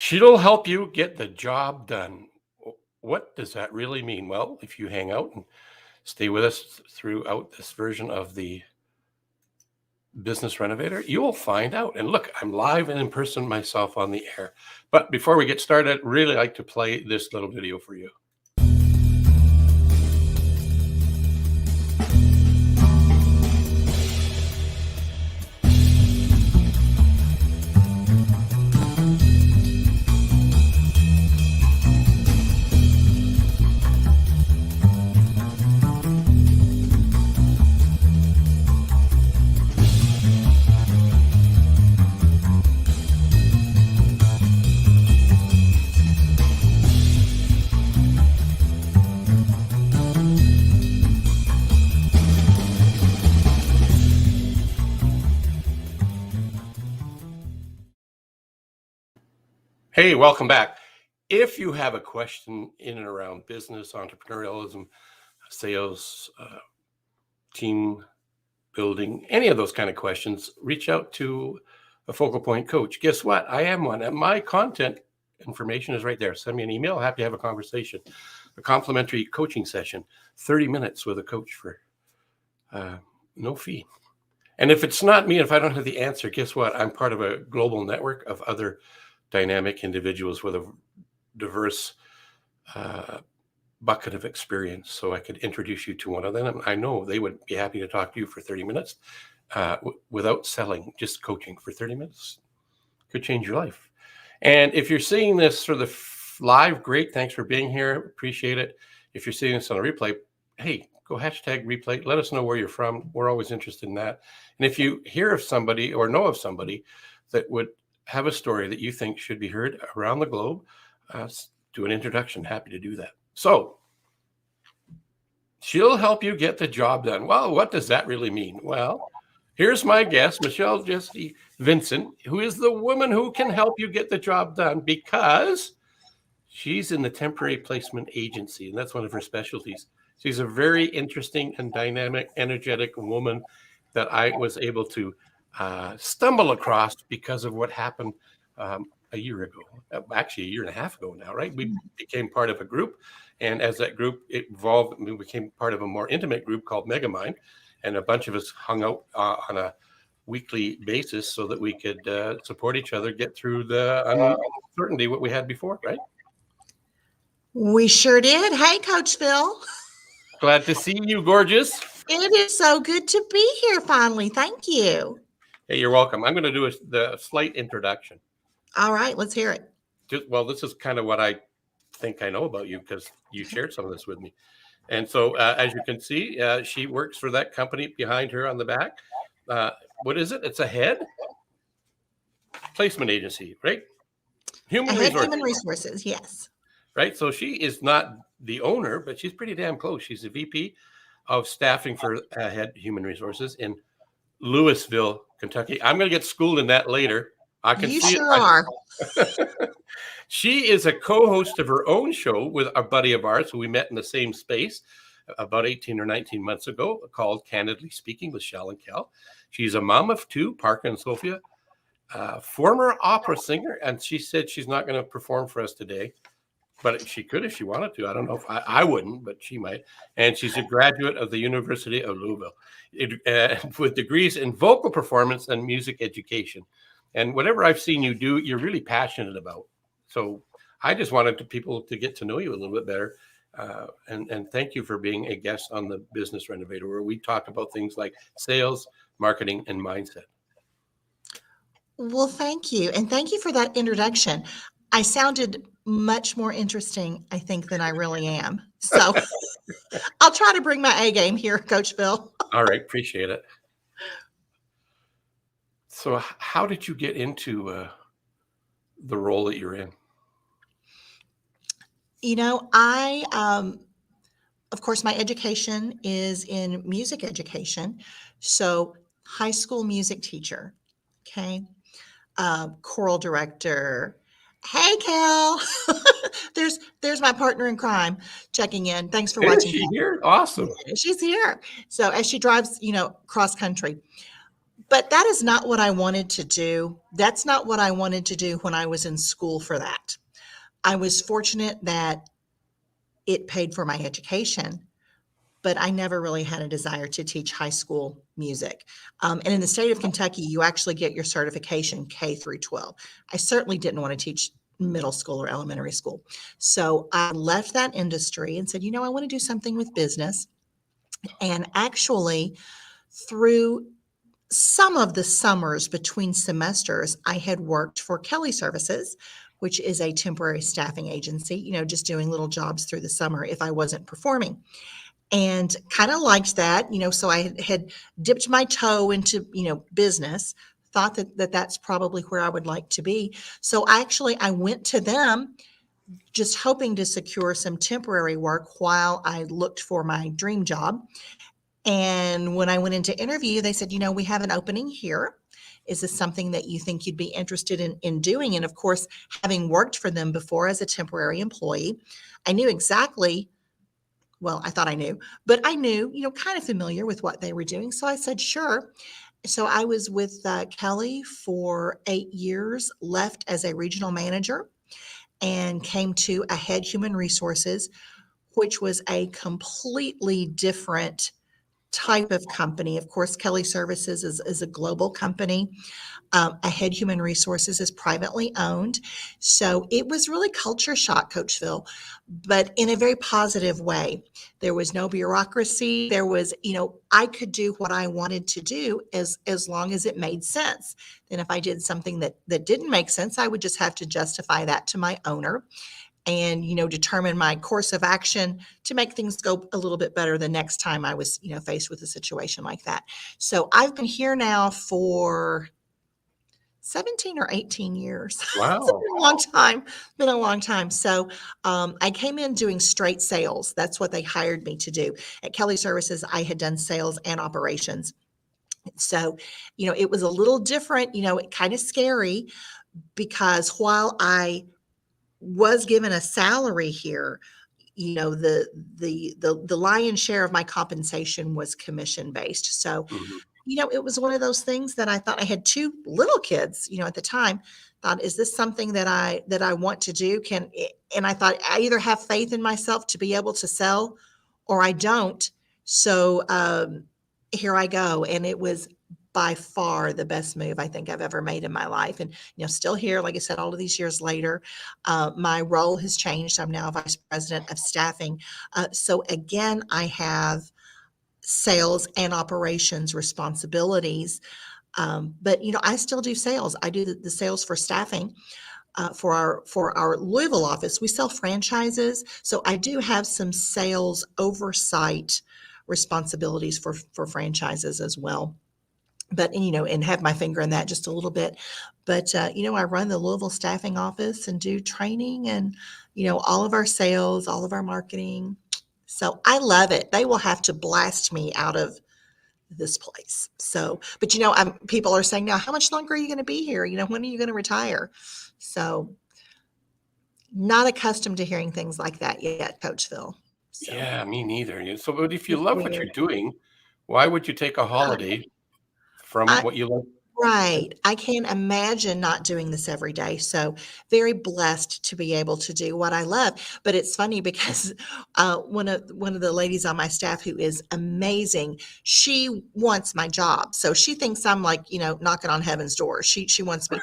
She'll help you get the job done. What does that really mean? Well, if you hang out and stay with us throughout this version of the Business Renovator, you will find out. And look, I'm live and in person myself on the air. But before we get started, I'd really like to play this little video for you. Hey, welcome back. If you have a question in and around business, entrepreneurialism, sales, team building, any of those kind of questions, reach out to a Focal Point coach. Guess what? I am one. And my content information is right there. Send me an email. Happy to have a conversation. A complimentary coaching session, 30 minutes with a coach for no fee. And if it's not me, if I don't have the answer, guess what? I'm part of a global network of other dynamic individuals with a diverse bucket of experience. So I could introduce you to one of them. I know they would be happy to talk to you for 30 minutes without selling, just coaching for 30 minutes. Could change your life. And if you're seeing this for the live, great. Thanks for being here. Appreciate it. If you're seeing this on a replay, hey, go hashtag replay. Let us know where you're from. We're always interested in that. And if you hear of somebody or know of somebody that would have a story that you think should be heard around the globe, do an introduction. Happy to do that. So she'll help you get the job done. Well, what does that really mean? Well, here's my guest, Michelle Jessee Vincent, who is the woman who can help you get the job done because she's in the temporary placement agency, and that's one of her specialties. She's a very interesting and dynamic, energetic woman that I was able to stumble across because of what happened a year ago, actually a year and a half ago now, right? We became part of a group, and as that group evolved, we became part of a more intimate group called Megamind, and a bunch of us hung out on a weekly basis so that we could support each other, get through the uncertainty what we had before, right? We sure did. Hey, Coach Bill. Glad to see you, gorgeous. It is so good to be here finally. Thank you. Hey, you're welcome. I'm going to do the slight introduction. All right, let's hear it. Well, this is kind of what I think I know about you because you shared some of this with me. And so, as you can see, she works for that company behind her on the back. What is it? It's a head placement agency, right? Human resources, yes. Right. So she is not the owner, but she's pretty damn close. She's a VP of staffing for head human resources in Louisville, Kentucky. I'm going to get schooled in that later. I can you see sure it. Are. She is a co-host of her own show with a buddy of ours who we met in the same space about 18 or 19 months ago, called Candidly Speaking with Shell and Kel. She's a mom of two, Parker and Sophia, former opera singer, and she said she's not going to perform for us today, but she could if she wanted to. I don't know if I wouldn't, but she might. And she's a graduate of the University of Louisville with degrees in vocal performance and music education. And whatever I've seen you do, you're really passionate about. So I just wanted people to get to know you a little bit better. And thank you for being a guest on the Business Renovator, where we talk about things like sales, marketing, and mindset. Well, thank you. And thank you for that introduction. I sounded much more interesting, I think, than I really am. So I'll try to bring my A game here, Coach Bill. All right. Appreciate it. So how did you get into the role that you're in? You know, of course, my education is in music education. So high school music teacher, okay, choral director. Hey, Kel. There's my partner in crime checking in. Thanks for watching. Is she here? Awesome. She's here. So as she drives, cross country. But that is not what I wanted to do. That's not what I wanted to do when I was in school for that. I was fortunate that it paid for my education, but I never really had a desire to teach high school music. And in the state of Kentucky, you actually get your certification K through 12. I certainly didn't want to teach middle school or elementary school. So I left that industry and said, I want to do something with business. And actually, through some of the summers between semesters, I had worked for Kelly Services, which is a temporary staffing agency, just doing little jobs through the summer if I wasn't performing. And kind of liked that, so I had dipped my toe into, business, thought that that's probably where I would like to be. So I went to them just hoping to secure some temporary work while I looked for my dream job. And when I went into interview, they said, we have an opening here. Is this something that you think you'd be interested in doing? And of course, having worked for them before as a temporary employee, I knew exactly, well, I thought I knew, but I knew, kind of familiar with what they were doing. So I said, sure. So I was with Kelly for 8 years, left as a regional manager, and came to a head human resources, which was a completely different type of company. Of course, Kelly Services is a global company. Ahead Human Resources is privately owned. So it was really culture shock, Coach Phil, but in a very positive way. There was no bureaucracy. There was, I could do what I wanted to do as long as it made sense. And if I did something that didn't make sense, I would just have to justify that to my owner and determine my course of action to make things go a little bit better the next time I was faced with a situation like that. So I've been here now for 17 or 18 years. It's Wow. been a long time. Been a long time. So I came in doing straight sales. That's what they hired me to do. At Kelly Services, I had done sales and operations. So, it was a little different, kind of scary, because while I was given a salary here, the lion's share of my compensation was commission based. So, Mhm. it was one of those things that I thought, I had two little kids, at the time, thought, is this something that I want to do? And I thought, I either have faith in myself to be able to sell or I don't. So here I go. And it was by far the best move I think I've ever made in my life. And, still here, like I said, all of these years later, my role has changed. I'm now vice president of staffing. So again, I have sales and operations responsibilities. But I still do sales. I do the sales for staffing for our Louisville office. We sell franchises, so I do have some sales oversight responsibilities for franchises as well. But and have my finger in that just a little bit. But I run the Louisville staffing office and do training and all of our sales, all of our marketing. So I love it. They will have to blast me out of this place. So, but people are saying now, how much longer are you going to be here? When are you going to retire? So, not accustomed to hearing things like that yet, Coach Phil. So Yeah, me neither. So, but if you it's love what weird. you're doing, why would you take a holiday from I, what you love? Right. I can't imagine not doing this every day. So very blessed to be able to do what I love. But it's funny because one of the ladies on my staff who is amazing, she wants my job. So she thinks I'm like, knocking on heaven's door. She wants me.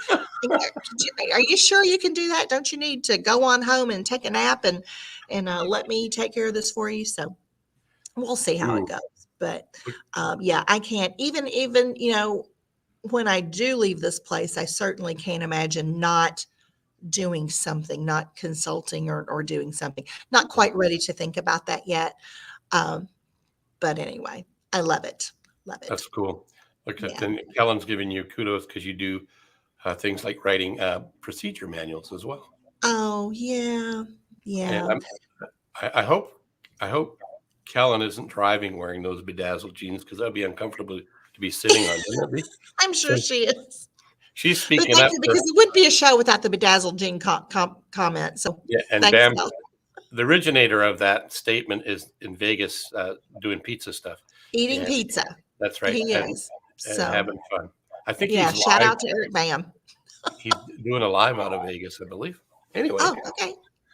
Are you sure you can do that? Don't you need to go on home and take a nap and let me take care of this for you? So we'll see how it Mm, goes. But yeah, I can't even when I do leave this place, I certainly can't imagine not doing something, not consulting or doing something. Not quite ready to think about that yet. Um, but anyway, I love it. Love it. that's cool. Look at Yeah. then Kellen's giving you kudos because you do things like writing procedure manuals as well. Oh, yeah. And Yeah. I hope Kellen isn't driving wearing those bedazzled jeans because that'd be uncomfortable to be sitting on, wouldn't it be? I'm sure So she is. she's But speaking thank up you, for because it wouldn't be a show without the bedazzled jean comment. So yeah, and thanks, Bam, Mel. the originator of that statement is in Vegas doing pizza stuff, Eating and pizza. that's right. He is. So having fun. I think yeah, he's shout live. out to Eric Bam. He's doing a live out of Vegas, I believe. Anyway, Oh, okay.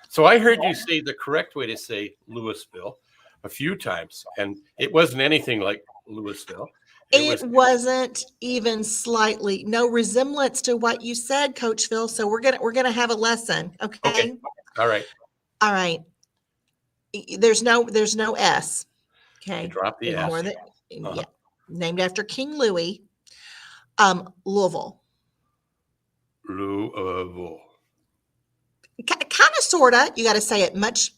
so I heard you say the correct way to say Louisville a few times, and it wasn't anything like Louisville. It It was wasn't even slightly no resemblance to what you said, Coach Phil. So we're gonna have a lesson. okay. Okay. All right. All right. There's no S. You Okay. drop the S. Ignore that. Uh-huh. Yeah. Named after King Louis. Louisville. Louisville. Kind of sorta. You got to say it much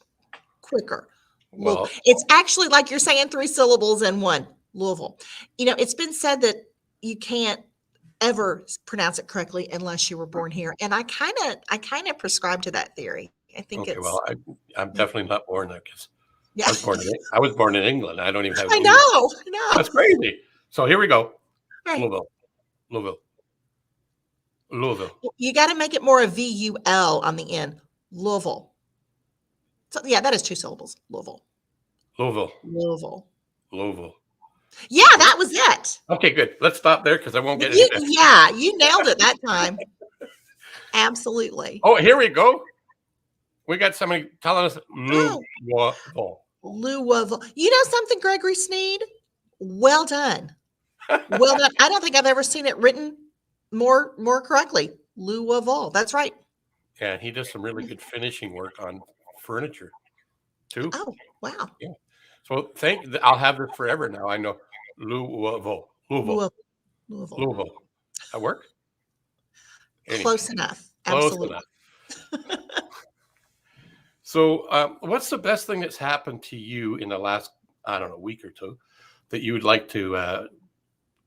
quicker. Well, It's actually like you're saying three syllables in one. Louisville. It's been said that you can't ever pronounce it correctly unless you were born here, and I kind of prescribe to that theory. I think okay. it's Well, I'm definitely not born there because yeah. I was born in England. I don't even have I English. know. I know. That's crazy. So here we go. Right. Louisville. Louisville. Louisville. You got to make it more a VUL on the end. Louisville. So yeah, that is two syllables. Louisville. Louisville. Louisville. Louisville. Yeah, that was it. Okay, good. Let's stop there because I won't get You, any. yeah, you nailed it that time. Absolutely. Oh, here we go. We got somebody telling us Oh, Louisville. Louisville. You know something, Gregory Sneed? Well done. Well done. I don't think I've ever seen it written more correctly. Louisville. That's right. Yeah, he does some really good finishing work on furniture too. Oh, wow. Yeah. So I'll have this forever now. I know Louisville. Louisville. Louisville. Louisville. That work? Anyway, Close enough. close Absolutely. enough. So, what's the best thing that's happened to you in the last, I don't know, week or two that you would like to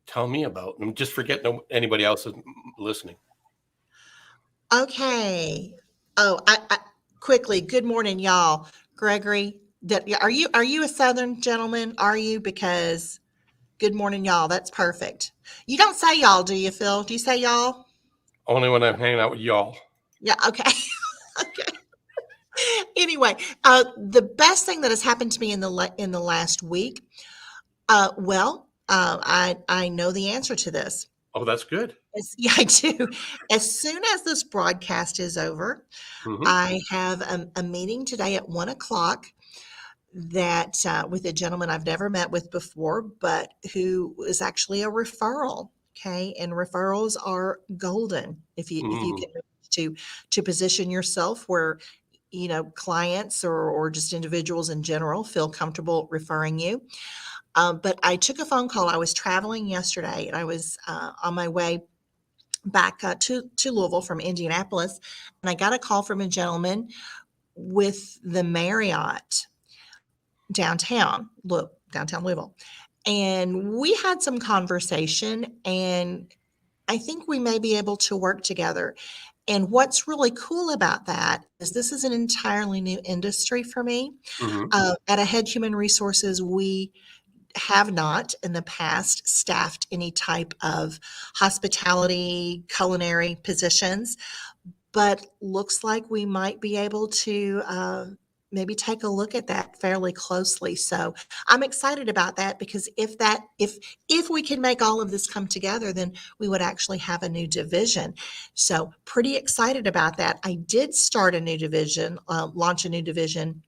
tell me about? And just forget anybody else is listening. Okay. Oh, I quickly. Good morning, y'all. Gregory, are you a Southern gentleman? Are you? Because good morning, y'all. That's perfect. You don't say y'all, do you, Phil? Do you say y'all? Only when I'm hanging out with y'all. Yeah. Okay. Okay. Anyway, the best thing that has happened to me in the last week. I know the answer to this. Oh, that's good. Yeah, I do. As soon as this broadcast is over, Mm-hmm. I have a meeting today at 1:00 that with a gentleman I've never met with before, but who is actually a referral. Okay, and referrals are golden if you Mm-hmm. can to position yourself where clients or just individuals in general feel comfortable referring you. But I took a phone call. I was traveling yesterday, and I was on my way back to Louisville from Indianapolis, and I got a call from a gentleman with the Marriott downtown Louisville, and we had some conversation, and I think we may be able to work together. And what's really cool about that is this is an entirely new industry for me. Mm-hmm. At Ahead Human Resources, we have not in the past staffed any type of hospitality, culinary positions, but looks like we might be able to maybe take a look at that fairly closely. So I'm excited about that because if we can make all of this come together, then we would actually have a new division. So pretty excited about that. I did start a new division, launch a new division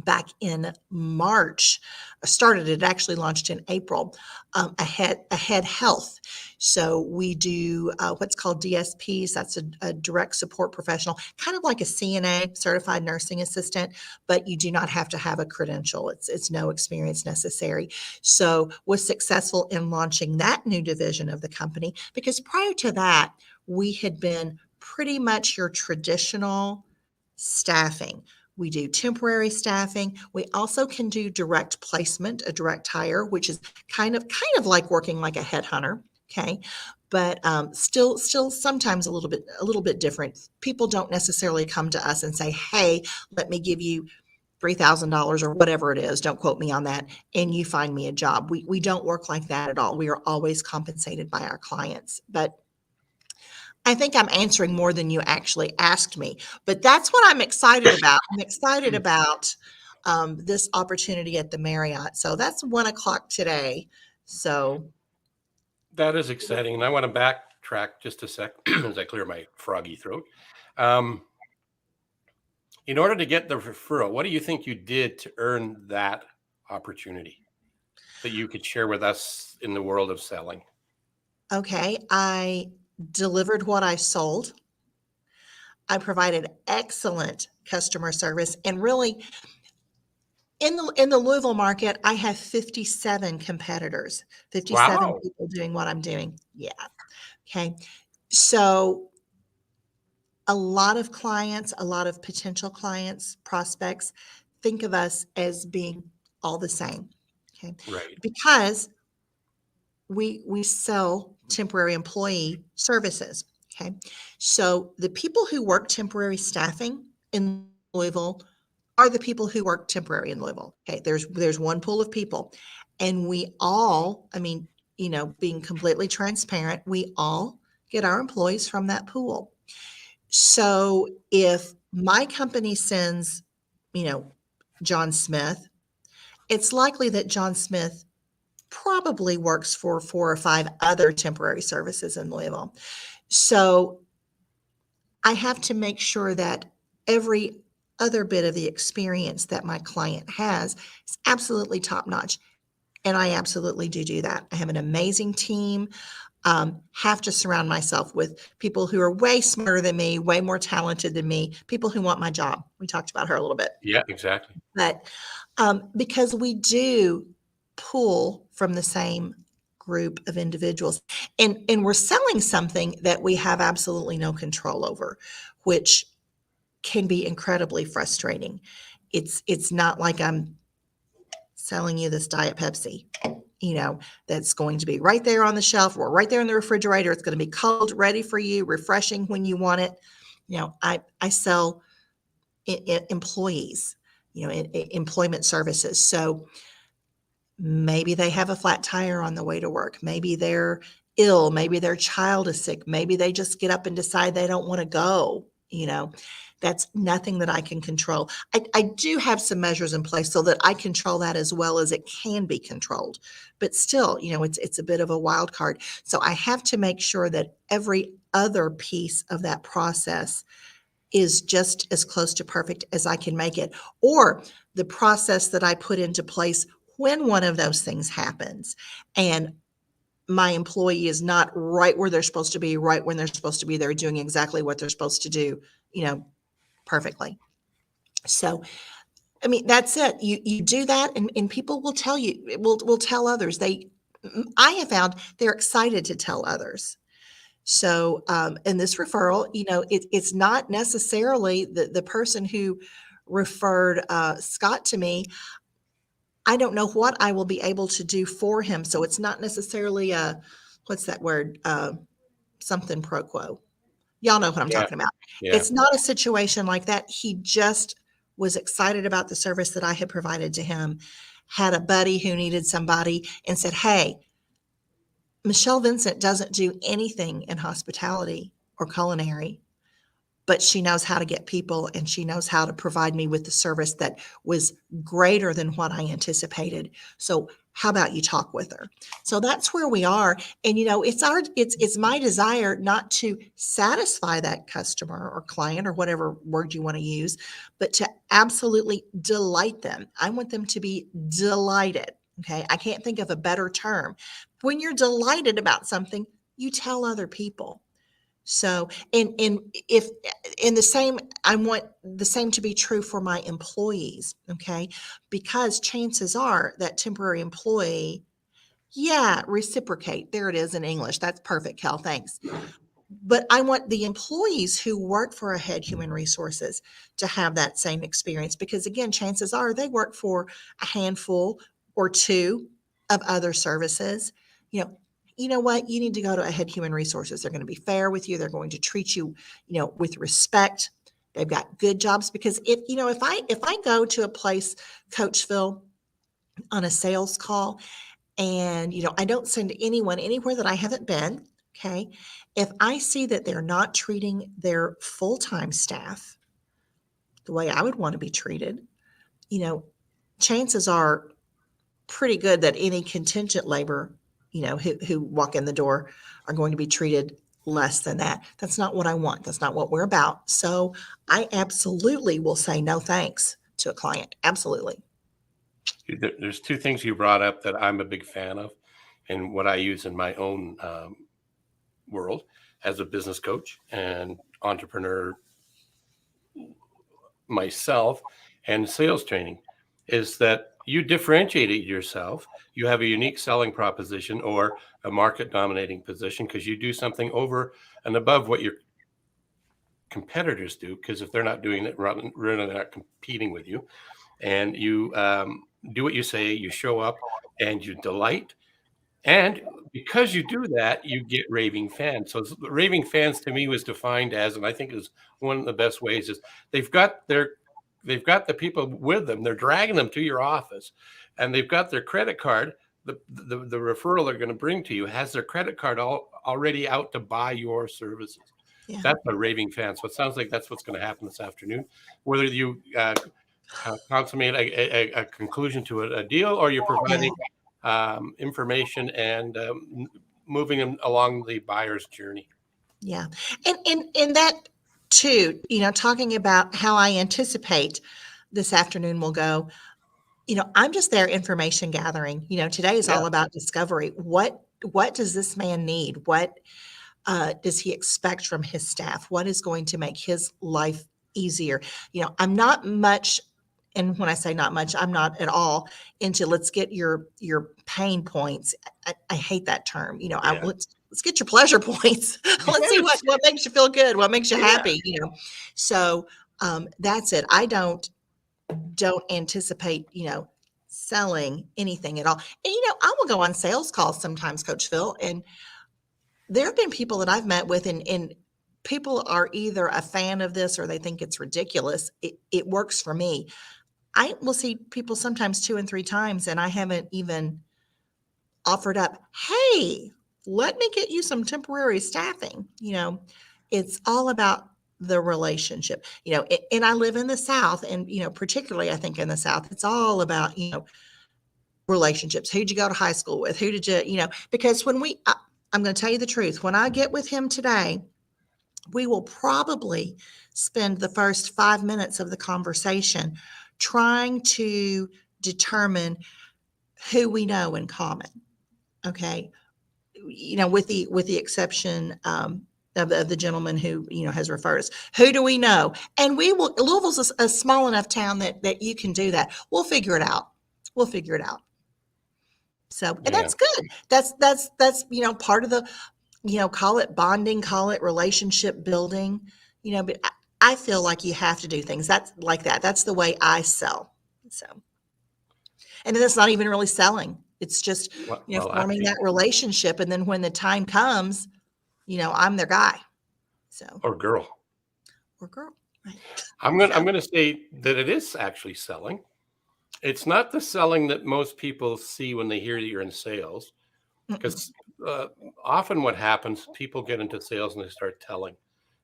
back in March. It actually launched in April. Ahead Health. So we do what's called DSPs. That's a direct support professional, kind of like a CNA, certified nursing assistant, but you do not have to have a credential. It's no experience necessary. So was successful in launching that new division of the company because prior to that, we had been pretty much your traditional staffing. We do temporary staffing. We also can do direct placement, a direct hire, which is kind of like working like a headhunter. Okay, but still sometimes a little bit different. People don't necessarily come to us and say, "Hey, let me give you $3,000 or whatever it is. Don't quote me on that, and you find me a job." We don't work like that at all. We are always compensated by our clients, but I think I'm answering more than you actually asked me, but that's what I'm excited about. I'm excited about this opportunity at the Marriott. So that's 1:00 today. So That is exciting. And I want to backtrack just a sec as I clear my froggy throat. Um, in order to get the referral, what do you think you did to earn that opportunity that you could share with us in the world of selling? Okay, I delivered what I sold. I provided excellent customer service, and really in the Louisville market, I have 57 competitors, 57 Wow. people doing what I'm doing. Yeah. Okay. So a lot of clients, a lot of potential clients, prospects think of us as being all the same. Okay. Right. Because we sell temporary employee services. Okay. So the people who work temporary staffing in Louisville are the people who work temporary in Louisville. Okay. There's one pool of people. And we all, I mean, being completely transparent, we all get our employees from that pool. So if my company sends, you know, John Smith, it's likely that John Smith probably works for 4 or 5 other temporary services in Louisville. So I have to make sure that every other bit of the experience that my client has is absolutely top notch. And I absolutely do that. I have an amazing team. Have to surround myself with people who are way smarter than me, way more talented than me, people who want my job. We talked about her a little bit. Yeah, exactly. But because we do pull from the same group of individuals, and we're selling something that we have absolutely no control over, which can be incredibly frustrating. It's not like I'm selling you this Diet Pepsi, that's going to be right there on the shelf or right there in the refrigerator. It's going to be cold, ready for you, refreshing when you want it. I sell employees, employment services. So maybe they have a flat tire on the way to work. Maybe they're ill. Maybe their child is sick. Maybe they just get up and decide they don't want to go. That's nothing that I can control. I do have some measures in place so that I control that as well as it can be controlled. But still, it's a bit of a wild card. So I have to make sure that every other piece of that process is just as close to perfect as I can make it, or the process that I put into place when one of those things happens and my employee is not right where they're supposed to be, right when they're supposed to be, they're doing exactly what they're supposed to do, perfectly. So, I mean, that's it. You do that, and people will tell you, will tell others. I have found they're excited to tell others. So, in this referral, it's not necessarily the person who referred Scott to me. I don't know what I will be able to do for him. So it's not necessarily what's that word? Something pro quo. Y'all know what I'm Yeah. talking about. Yeah. It's not a situation like that. He just was excited about the service that I had provided to him, had a buddy who needed somebody and said, "Hey, Michelle Vincent doesn't do anything in hospitality or culinary, but she knows how to get people and she knows how to provide me with the service that was greater than what I anticipated. So how about you talk with her?" So that's where we are. And it's my desire not to satisfy that customer or client or whatever word you want to use, but to absolutely delight them. I want them to be delighted. Okay. I can't think of a better term. When you're delighted about something, you tell other people. So, and if in the same, I want the same to be true for my employees, okay? Because chances are that temporary employee, yeah, reciprocate. There it is in English. That's perfect, Cal. Thanks. But I want the employees who work for Ahead Human Resources to have that same experience because, again, chances are they work for a handful or two of other services. You know what? You need to go to Ahead Human Resources. They're going to be fair with you. They're going to treat you, with respect. They've got good jobs because if I go to a place, Coachville, on a sales call and I don't send anyone anywhere that I haven't been, okay? If I see that they're not treating their full-time staff the way I would want to be treated, you know, chances are pretty good that any contingent labor who walk in the door are going to be treated less than that. That's not what I want. That's not what we're about. So I absolutely will say no thanks to a client. Absolutely. There's two things you brought up that I'm a big fan of, and what I use in my own world as a business coach and entrepreneur myself, and sales training, is that you differentiate yourself. You have a unique selling proposition or a market dominating position because you do something over and above what your competitors do. Because if they're not doing it, they're not competing with you. And you do what you say, you show up and you delight. And because you do that, you get raving fans. So raving fans to me was defined as, and I think is one of the best ways, is they've got the people with them. They're dragging them to your office, and they've got their credit card. The referral they're going to bring to you has their credit card already out to buy your services. Yeah. That's a raving fan. So it sounds like that's what's going to happen this afternoon. Whether you consummate a conclusion to a deal, or you're providing information and moving them along the buyer's journey. Yeah. And that too, talking about how I anticipate this afternoon will go, I'm just there information gathering. Today is all about discovery. What does this man need? What does he expect from his staff? What is going to make his life easier? I'm not much, and when I say not much, I'm not at all into let's get your pain points. I hate that term. Let's get your pleasure points. Let's see what makes you feel good, what makes you happy. So that's it. I don't anticipate selling anything at all. And I will go on sales calls sometimes, Coach Phil, and there have been people that I've met with, and people are either a fan of this or they think it's ridiculous. It works for me. I will see people sometimes 2 and 3 times, and I haven't even offered up, hey, let me get you some temporary staffing. It's all about the relationship, and I live in the South, and, particularly I think in the South, it's all about, relationships. Who'd you go to high school with? Who did you, because when I'm going to tell you the truth, when I get with him today, we will probably spend the first 5 minutes of the conversation trying to determine who we know in common. Okay. With the exception of the gentleman who, has referred us. Who do we know? And Louisville's a small enough town that you can do that. We'll figure it out. So, and that's good. That's, part of the, call it bonding, call it relationship building, but I feel like you have to do things that's like that. That's the way I sell. So, and then it's not even really selling. It's just, forming that relationship. And then when the time comes, I'm their guy. So, or girl. Right. I'm going to say that it is actually selling. It's not the selling that most people see when they hear that you're in sales, because often what happens, people get into sales and they start telling,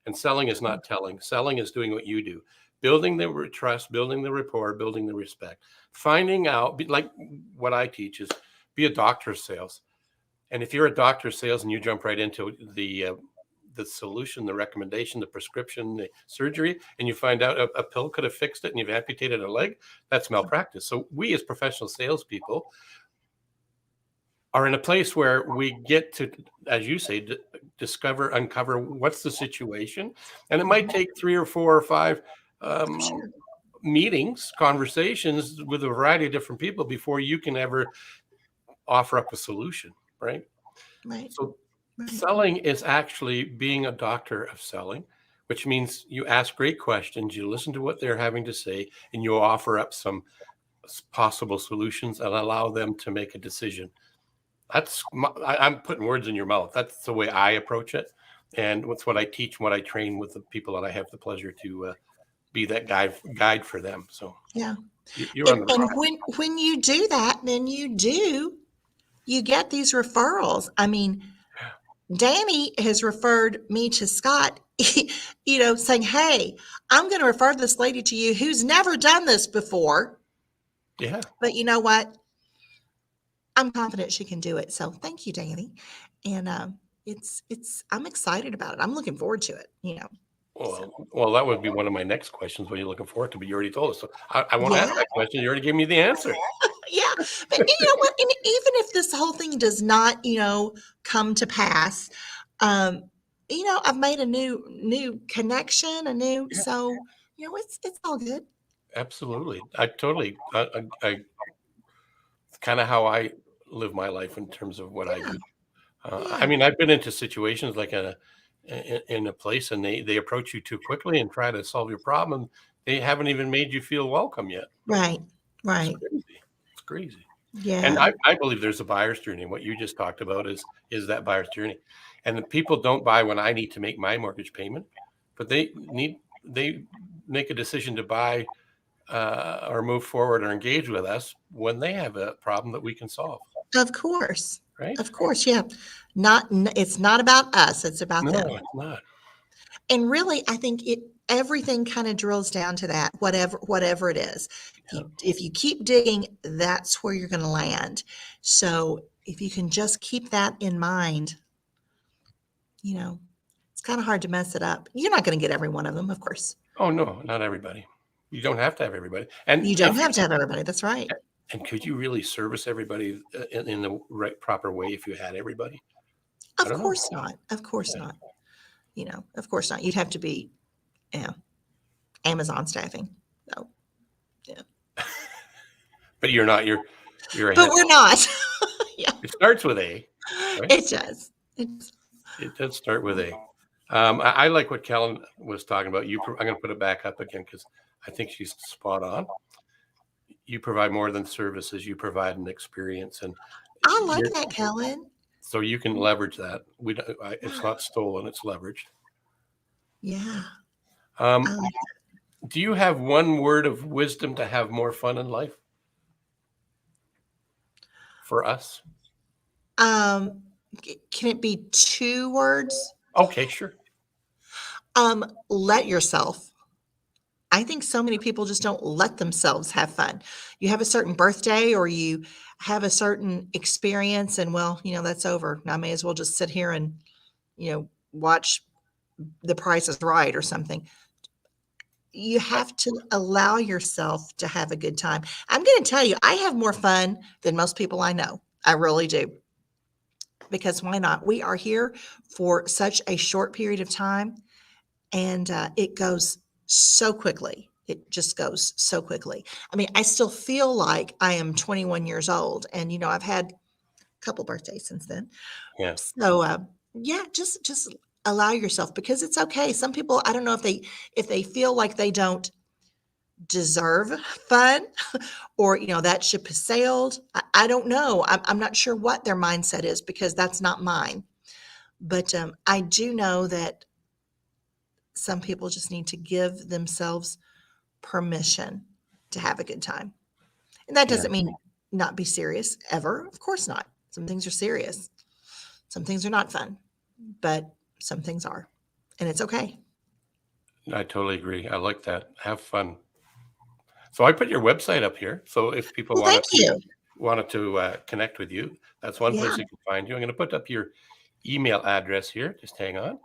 and selling is not telling. Selling is doing what you do, building the trust, building the rapport, building the respect, finding out, like what I teach is be a doctor of sales. And if you're a doctor of sales and you jump right into the solution, the recommendation, the prescription, the surgery, and you find out a pill could have fixed it and you've amputated a leg, that's malpractice. So we as professional salespeople are in a place where we get to, as you say, uncover what's the situation. And it might take 3 or 4 or 5 meetings, conversations with a variety of different people before you can ever offer up a solution, right? Right. So selling is actually being a doctor of selling, which means you ask great questions, you listen to what they're having to say, and you offer up some possible solutions and allow them to make a decision. I'm putting words in your mouth. That's the way I approach it. And what's what I teach, what I train with the people that I have the pleasure to be that guide for them. So you're on the and when you do that, then you get these referrals. I mean, Danny has referred me to Scott, saying, hey, I'm going to refer this lady to you who's never done this before. Yeah. But you know what? I'm confident she can do it. So thank you, Danny. And I'm excited about it. I'm looking forward to it. So Well, that would be one of my next questions. What are you looking forward to? But you already told us. So I won't yeah, ask that question. You already gave me the answer. yeah. But you know what? And even if this whole thing does not, come to pass, um, I've made a new connection, Yeah, so it's all good. absolutely. I totally. It's kind of how I live my life in terms of what I Yeah, do. I yeah, mean, I've been into situations like in a place, and they approach you too quickly and try to solve your problem. They haven't even made you feel welcome yet. right, It's right. crazy. It's crazy. And Yeah, I believe there's a buyer's journey. What you just talked about is that buyer's journey. And the people don't buy when I need to make my mortgage payment, but they make a decision to buy or move forward or engage with us when they have a problem that we can solve. of course, Right? of course. Yeah, it's not about us. It's about No, them. it's not. And really, I think everything kind of drills down to that, whatever it is. Yeah. If you keep digging, that's where you're going to land. So if you can just keep that in mind, you know, it's kind of hard to mess it up. You're not going to get every one of them, of course. Oh no, not everybody. You don't have to have everybody. And You don't have to have everybody. That's right. could you really service everybody in the right proper way if you had everybody? I Of don't know. course not. Of course Yeah. not. Of course not. You'd have to be, yeah, Amazon staffing. So, yeah. But you're not. You're But ahead. we're not. Yeah, It starts with A, right? it does. It's, It does start with A. I like what Kellen was talking about. I'm going to put it back up again because I think she's spot on. You provide more than services. You provide an experience, and I like you're, that, Kellen. so you can leverage that. It's not stolen; it's leveraged. Yeah. I Um, like do you have one word of wisdom to have more fun in life for us? Can it be 2 words? Okay, sure. Let yourself. I think so many people just don't let themselves have fun. You have a certain birthday or you have a certain experience and well, that's over. I may as well just sit here and, watch The Price is Right or something. You have to allow yourself to have a good time. I'm going to tell you, I have more fun than most people I know. I really do. Because why not? We are here for such a short period of time, and it goes so quickly. It just goes so quickly. I mean, I still feel like I am 21 years old, and I've had a couple birthdays since then. Yeah, So, yeah, just allow yourself because it's okay. Some people, I don't know if they feel like they don't deserve fun or that ship has sailed. I don't know. I'm not sure what their mindset is because that's not mine. But I do know that some people just need to give themselves permission to have a good time. And that yeah. doesn't mean not be serious ever. Of course not. Some things are serious, some things are not fun, but some things are. And it's okay. I totally agree. I like that. Have fun. So I put your website up here. So if people Well, thank you. wanted to connect with you, that's one Yeah, place they can find you. I'm going to put up your email address here. Just hang on.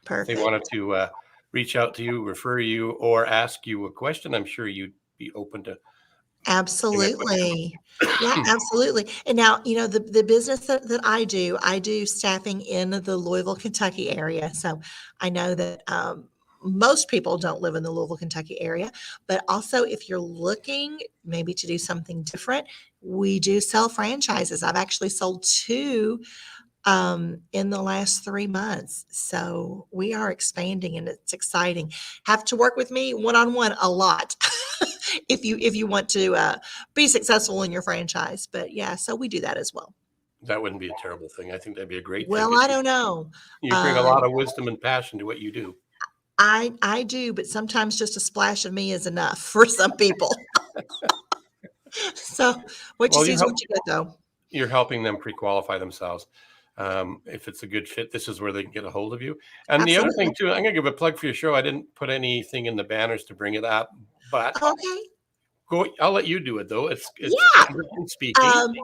If they wanted perfect. to reach out to you, refer you, or ask you a question, I'm sure you'd be open to connect with Absolutely. Yeah, them. absolutely. And now, the business that I do staffing in the Louisville, Kentucky area. So I know that most people don't live in the Louisville, Kentucky area, but also if you're looking maybe to do something different, we do sell franchises. I've actually sold two in the last 3 months. So we are expanding and it's exciting. Have to work with me one on one a lot if you want to be successful in your franchise. But yeah, so we do that as well. That wouldn't be a terrible thing. I think that'd be a great thing Well, because I don't know. you bring a Um, lot of wisdom and passion to what you do. I do, but sometimes just a splash of me is enough for some people. So what you Well, see is what you get, though. you're helping them pre-qualify themselves. If it's a good fit, this is where they can get a hold of you. And the other Absolutely. thing too, I'm gonna give a plug for your show. I didn't put anything in the banners to bring it up, but Okay. go. I'll let you do it though. It's Yeah. speaking. Um,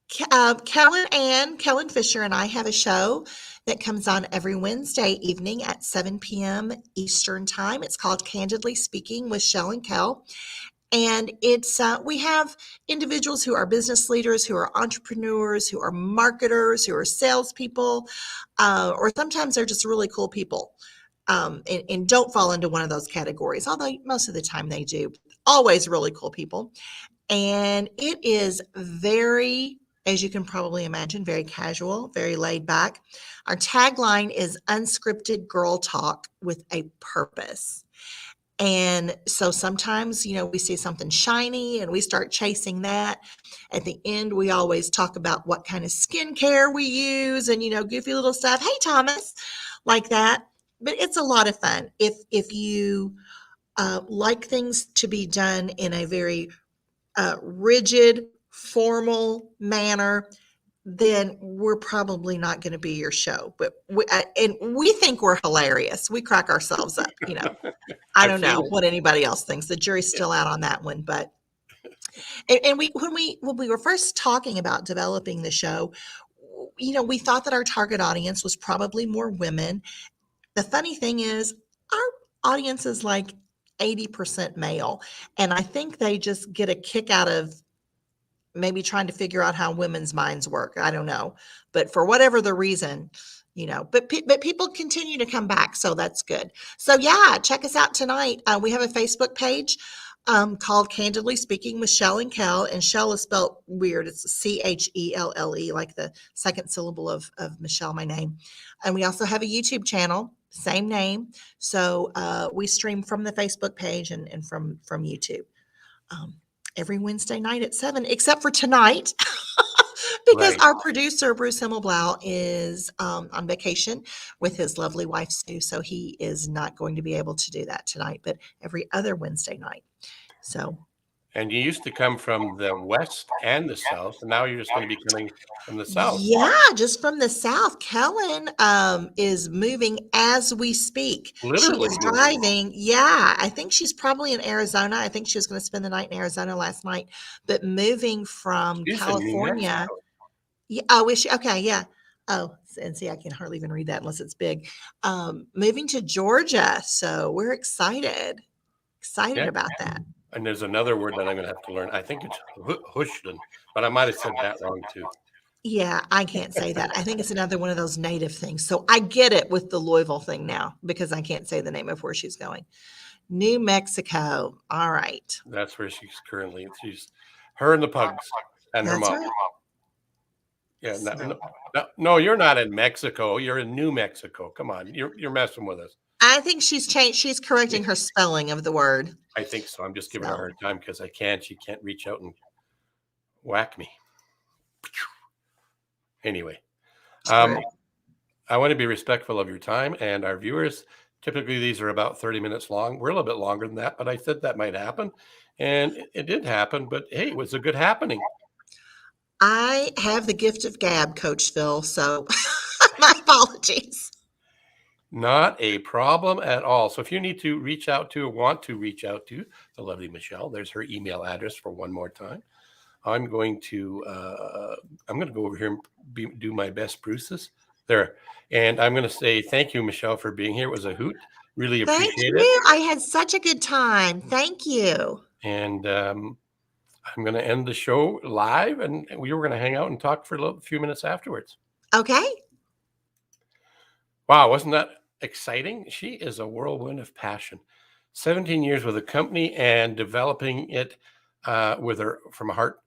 Kellen Fisher and I have a show that comes on every Wednesday evening at 7 p.m. Eastern Time. It's called Candidly Speaking with Shell and Kel. And it's we have individuals who are business leaders, who are entrepreneurs, who are marketers, who are salespeople, or sometimes they're just really cool people, and don't fall into one of those categories, although most of the time they do. Always really cool people. And it is very, as you can probably imagine, very casual, very laid back. Our tagline is unscripted girl talk with a purpose. And so sometimes, we see something shiny and we start chasing that. At the end, we always talk about what kind of skincare we use and, goofy little stuff. Hey, Thomas, like that. But it's a lot of fun. If you like things to be done in a very rigid, formal manner, then we're probably not going to be your show. But we think we're hilarious. We crack ourselves up. I don't know what anybody else thinks. The jury's still out on that one. But and when we were first talking about developing the show, we thought that our target audience was probably more women. The funny thing is, our audience is like 80% male, and I think they just get a kick out of maybe trying to figure out how women's minds work. I don't know, but for whatever the reason, but people continue to come back, so that's good. So yeah, check us out tonight. We have a Facebook page called Candidly Speaking with Shell and Kel, and Shell is spelled weird. It's Chelle, like the second syllable of Michelle, my name. And we also have a YouTube channel, same name. So we stream from the Facebook page and from YouTube. Every Wednesday night at 7, except for tonight, because Right. our producer, Bruce Himmelblau, is on vacation with his lovely wife, Sue. So he is not going to be able to do that tonight, but every other Wednesday night. So. And you used to come from the west and the south, and now you're just going to be coming from the south. Yeah, just from the south. Kellen is moving as we speak. She Literally is moving. driving. Yeah, I think she's probably in Arizona. I think she was going to spend the night in Arizona last night, but moving from She's in New California. Mexico. Yeah, oh, is she? Okay, yeah. Oh, and see, I can hardly even read that unless it's big. Moving to Georgia, so we're excited Yeah. about that. And there's another word that I'm going to have to learn. I think it's Hushton, but I might have said that wrong too. Yeah, I can't say that. I think it's another one of those native things. So I get it with the Louisville thing now because I can't say the name of where she's going. New Mexico. All right. That's where she's currently. She's her and the pugs and her That's mom. right. Yeah, So no, you're not in Mexico. You're in New Mexico. Come on, you're messing with us. I think she's changed. She's correcting her spelling of the word. I think so. I'm just giving her a So hard time because she can't reach out and whack me. Anyway, true. I want to be respectful of your time and our viewers. Typically, these are about 30 minutes long. We're a little bit longer than that, but I said that might happen, and it did happen. But hey, it was a good happening. I have the gift of gab, Coach Phil. So my apologies. Not a problem at all. So if you need to reach out to or want to reach out to the lovely Michelle, there's her email address for one more time. I'm going to go over here and do my best Bruce's there. And I'm going to say thank you, Michelle, for being here. It was a hoot. Really Thank appreciate you. it. I had such a good time. Thank you. And I'm going to end the show live, and we were going to hang out and talk for a few minutes afterwards. Okay. Wow, wasn't that exciting? She is a whirlwind of passion. 17 years with a company and developing it with her from a heart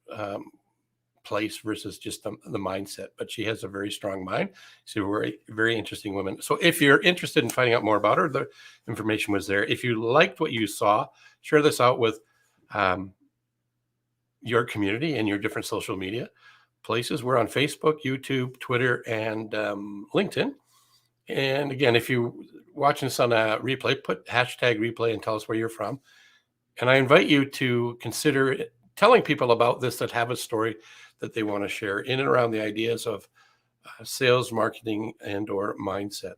place versus just the mindset. But she has a very strong mind. She's a very, very interesting woman. So if you're interested in finding out more about her, the information was there. If you liked what you saw, share this out with your community and your different social media places. We're on Facebook, YouTube, Twitter, and LinkedIn. And again, if you're watching this on a replay, put hashtag replay and tell us where you're from. And I invite you to consider telling people about this that have a story that they want to share in and around the ideas of sales, marketing, and or mindset.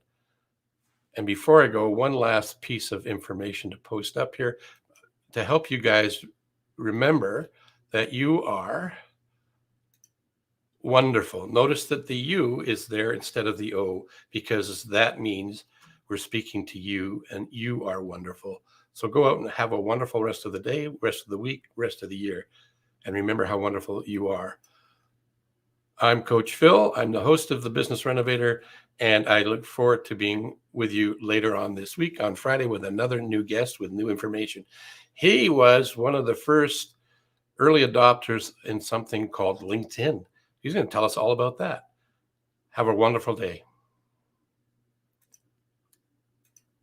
And before I go, one last piece of information to post up here to help you guys remember that you are Wonderful. Notice that the U is there instead of the O, because that means we're speaking to you and you are wonderful. So go out and have a wonderful rest of the day, rest of the week, rest of the year. And remember how wonderful you are. I'm Coach Phil. I'm the host of the Business Renovator, and I look forward to being with you later on this week on Friday with another new guest with new information. He was one of the first early adopters in something called LinkedIn. He's going to tell us all about that. Have a wonderful day.